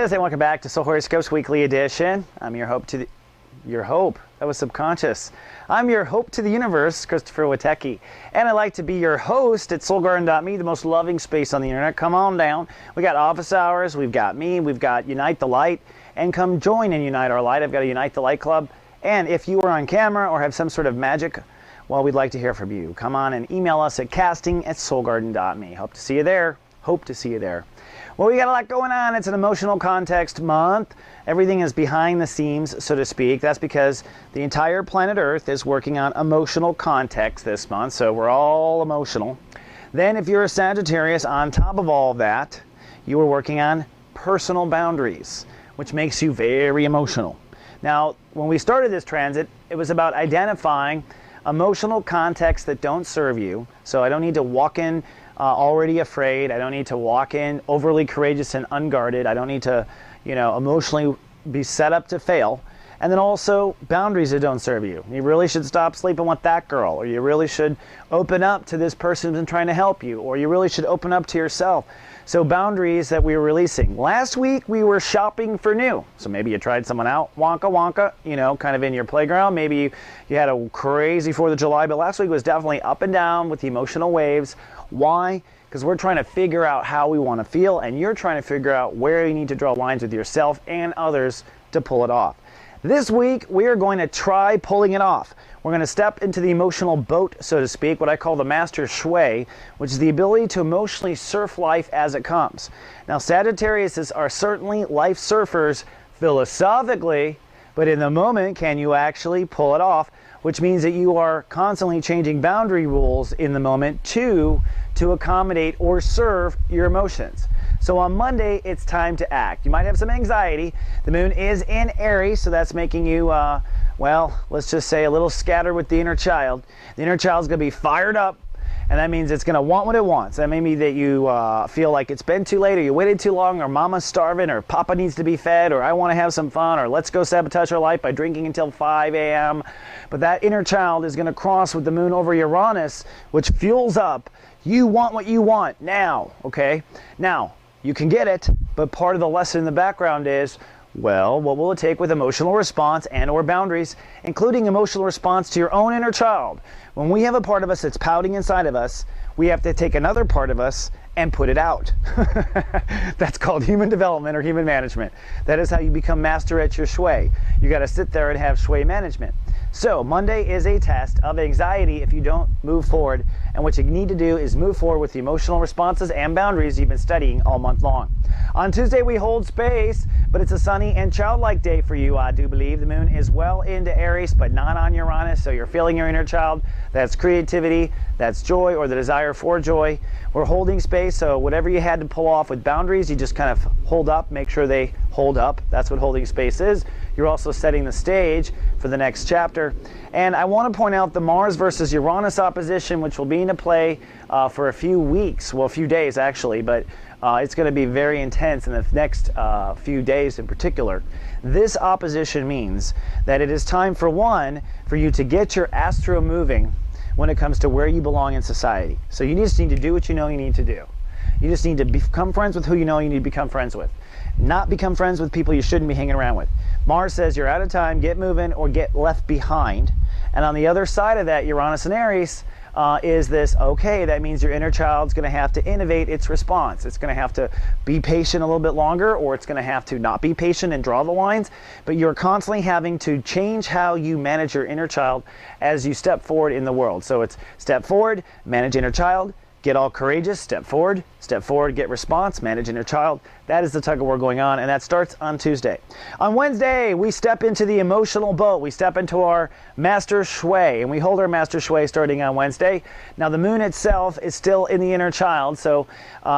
guys, and welcome back to Soul Horoscopes Weekly Edition. I'm your hope to the... Your hope? That was subconscious. I'm your hope to the universe, Christopher Witecki. And I'd like to be your host at soulgarden.me, the most loving space on the internet. Come on down. We got office hours, we've got me, we've got Unite the Light, and come join and unite our light. I've got a Unite the Light Club. And if you are on camera or have some sort of magic, well, we'd like to hear from you. Come on and email us at casting@soulgarden.me. Hope to see you there. Hope to see you there. Well, we got a lot going on. It's an emotional context month. Everything is behind the scenes, so to speak. That's because the entire planet Earth is working on emotional context this month, so we're all emotional. Then if you're a Sagittarius, on top of all of that, you are working on personal boundaries, which makes you very emotional. Now, when we started this transit, it was about identifying emotional contexts that don't serve you. So I don't need to walk in already afraid. I don't need to walk in overly courageous and unguarded. I don't need to, emotionally be set up to fail. And then also boundaries that don't serve you. You really should stop sleeping with that girl, or you really should open up to this person who's been trying to help you, or you really should open up to yourself. So boundaries that we were releasing. Last week we were shopping for new. So maybe you tried someone out, wonka wonka, kind of in your playground. Maybe you had a crazy 4th of July, but last week was definitely up and down with the emotional waves. Why? Because we're trying to figure out how we want to feel, and you're trying to figure out where you need to draw lines with yourself and others to pull it off. This week, we are going to try pulling it off. We're going to step into the emotional boat, so to speak, what I call the master shui, which is the ability to emotionally surf life as it comes. Now, Sagittarius are certainly life surfers philosophically, but in the moment, can you actually pull it off? Which means that you are constantly changing boundary rules in the moment to accommodate or serve your emotions. So on Monday, it's time to act. You might have some anxiety. The moon is in Aries, so that's making you, let's just say a little scattered with the inner child. The inner child's going to be fired up, and that means it's going to want what it wants. That may mean that you feel like it's been too late, or you waited too long, or mama's starving, or papa needs to be fed, or I want to have some fun, or let's go sabotage our life by drinking until 5 a.m. But that inner child is going to cross with the moon over Uranus, which fuels up. You want what you want now, okay? Now, you can get it, but part of the lesson in the background is, well, what will it take with emotional response and or boundaries, including emotional response to your own inner child? When we have a part of us that's pouting inside of us, we have to take another part of us and put it out. That's called human development or human management. That is how you become master at your shui. You got to sit there and have shui management. So Monday is a test of anxiety if you don't move forward. And what you need to do is move forward with the emotional responses and boundaries you've been studying all month long. On Tuesday, we hold space, but it's a sunny and childlike day for you, I do believe. The moon is well into Aries, but not on Uranus, so you're feeling your inner child. That's creativity, that's joy, or the desire for joy. We're holding space, so whatever you had to pull off with boundaries, you just kind of hold up, make sure they hold up. That's what holding space is. You're also setting the stage for the next chapter. And I want to point out the Mars versus Uranus opposition, which will be into play for a few weeks, well, a few days actually, but it's going to be very intense in the next few days in particular. This opposition means that it is time for you to get your astro moving when it comes to where you belong in society. So you just need to do what you know you need to do. You just need to become friends with who you know you need to become friends with. Not become friends with people you shouldn't be hanging around with. Mars says you're out of time, get moving, or get left behind. And on the other side of that, Uranus and Aries, is this, okay, that means your inner child's going to have to innovate its response. It's going to have to be patient a little bit longer, or it's going to have to not be patient and draw the lines. But you're constantly having to change how you manage your inner child as you step forward in the world. So it's step forward, manage inner child, get all courageous, step forward, get response, manage inner child. That is the tug of war going on, and that starts on Tuesday. On Wednesday, we step into the emotional boat. We step into our master shui, and we hold our master shui starting on Wednesday. Now, the moon itself is still in the inner child, so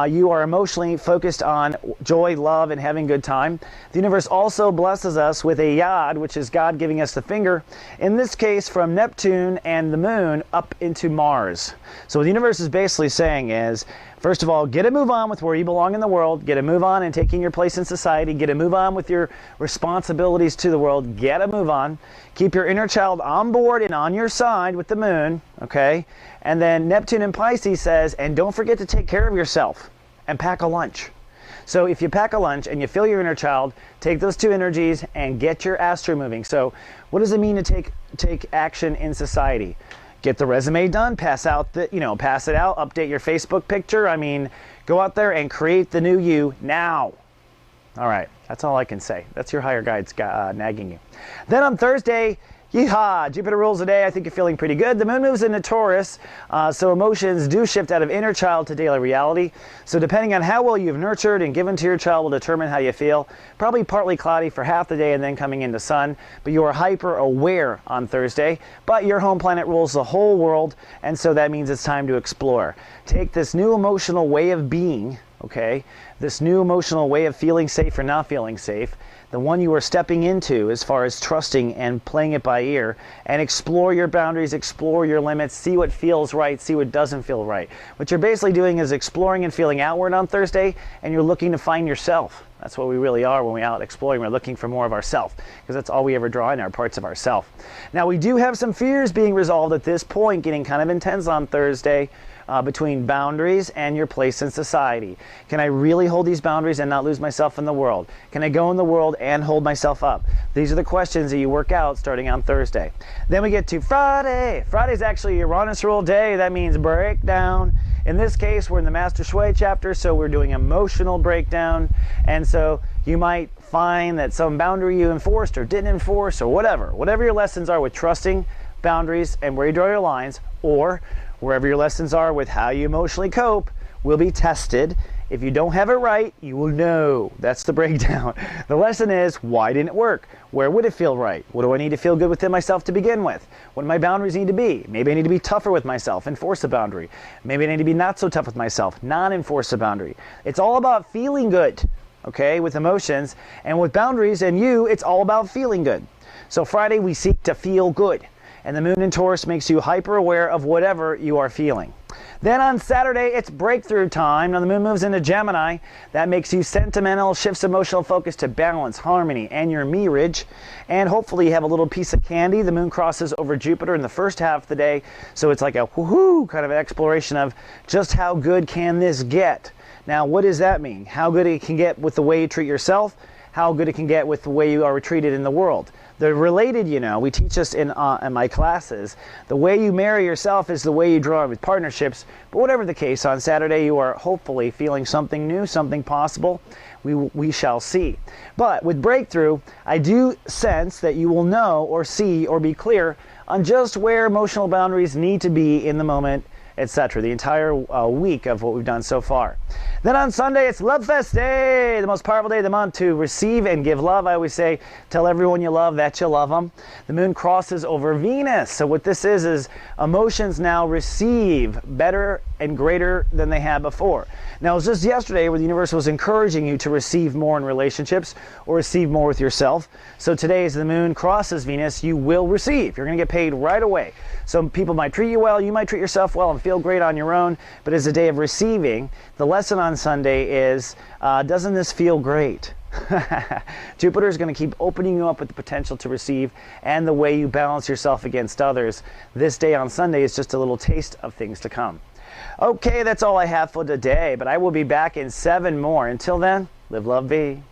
you are emotionally focused on joy, love, and having a good time. The universe also blesses us with a yod, which is God giving us the finger, in this case from Neptune and the moon up into Mars. So what the universe is basically saying is, first of all, get a move on with where you belong in the world. Get a move on in taking your place in society. Get a move on with your responsibilities to the world. Get a move on. Keep your inner child on board and on your side with the moon, okay? And then Neptune in Pisces says, and don't forget to take care of yourself and pack a lunch. So if you pack a lunch and you feel your inner child, take those two energies and get your astro moving. So what does it mean to take action in society? Get the resume done, pass it out, update your Facebook picture. I mean, go out there and create the new you now. All right, that's all I can say. That's your higher guides nagging you. Then on Thursday, yeehaw, Jupiter rules the day. I think you're feeling pretty good. The moon moves into Taurus, so emotions do shift out of inner child to daily reality. So depending on how well you've nurtured and given to your child will determine how you feel. Probably partly cloudy for half the day and then coming into sun. But you are hyper aware on Thursday. But your home planet rules the whole world, and so that means it's time to explore. Take this new emotional way of being, okay, this new emotional way of feeling safe or not feeling safe, the one you are stepping into as far as trusting and playing it by ear, and explore your boundaries, explore your limits, see what feels right, see what doesn't feel right. What you're basically doing is exploring and feeling outward on Thursday, and you're looking to find yourself. That's what we really are when we're out exploring. We're looking for more of ourself, because that's all we ever draw in, our parts of ourself. Now, we do have some fears being resolved at this point, getting kind of intense on Thursday, between boundaries and your place in society. Can I really hold these boundaries and not lose myself in the world? Can I go in the world and hold myself up? These are the questions that you work out starting on Thursday. Then we get to Friday. Friday's actually Uranus rule day. That means breakdown. In this case, we're in the Master Shui chapter, so we're doing emotional breakdown. And so you might find that some boundary you enforced or didn't enforce or whatever your lessons are with trusting, boundaries, and where you draw your lines, or wherever your lessons are with how you emotionally cope, will be tested. If you don't have it right, you will know. That's the breakdown. The lesson is, why didn't it work? Where would it feel right? What do I need to feel good within myself to begin with? What do my boundaries need to be? Maybe I need to be tougher with myself, enforce a boundary. Maybe I need to be not so tough with myself, non-enforce a boundary. It's all about feeling good, okay, with emotions. And with boundaries and you, it's all about feeling good. So Friday, we seek to feel good. And the moon in Taurus makes you hyper aware of whatever you are feeling. Then on Saturday, it's breakthrough time. Now the moon moves into Gemini. That makes you sentimental, shifts emotional focus to balance, harmony, and your mirage. And hopefully you have a little piece of candy. The moon crosses over Jupiter in the first half of the day. So it's like a woohoo kind of an exploration of just how good can this get. Now what does that mean? How good it can get with the way you treat yourself, how good it can get with the way you are treated in the world. They're related, you know. We teach this in my classes. The way you marry yourself is the way you draw with partnerships. But whatever the case, on Saturday you are hopefully feeling something new, something possible. We shall see. But with breakthrough, I do sense that you will know or see or be clear on just where emotional boundaries need to be in the moment, etc. The entire week of what we've done so far. Then on Sunday, it's Love Fest Day, the most powerful day of the month to receive and give love. I always say, tell everyone you love that you love them. The moon crosses over Venus. So what this is emotions now receive better and greater than they had before. Now, it was just yesterday where the universe was encouraging you to receive more in relationships or receive more with yourself. So today, as the moon crosses Venus, you will receive. You're going to get paid right away. Some people might treat you well, you might treat yourself well and feel great on your own, but as a day of receiving, the lesson on Sunday is, doesn't this feel great? Jupiter is going to keep opening you up with the potential to receive and the way you balance yourself against others. This day on Sunday is just a little taste of things to come. Okay, that's all I have for today, but I will be back in 7 more. Until then, live, love, be.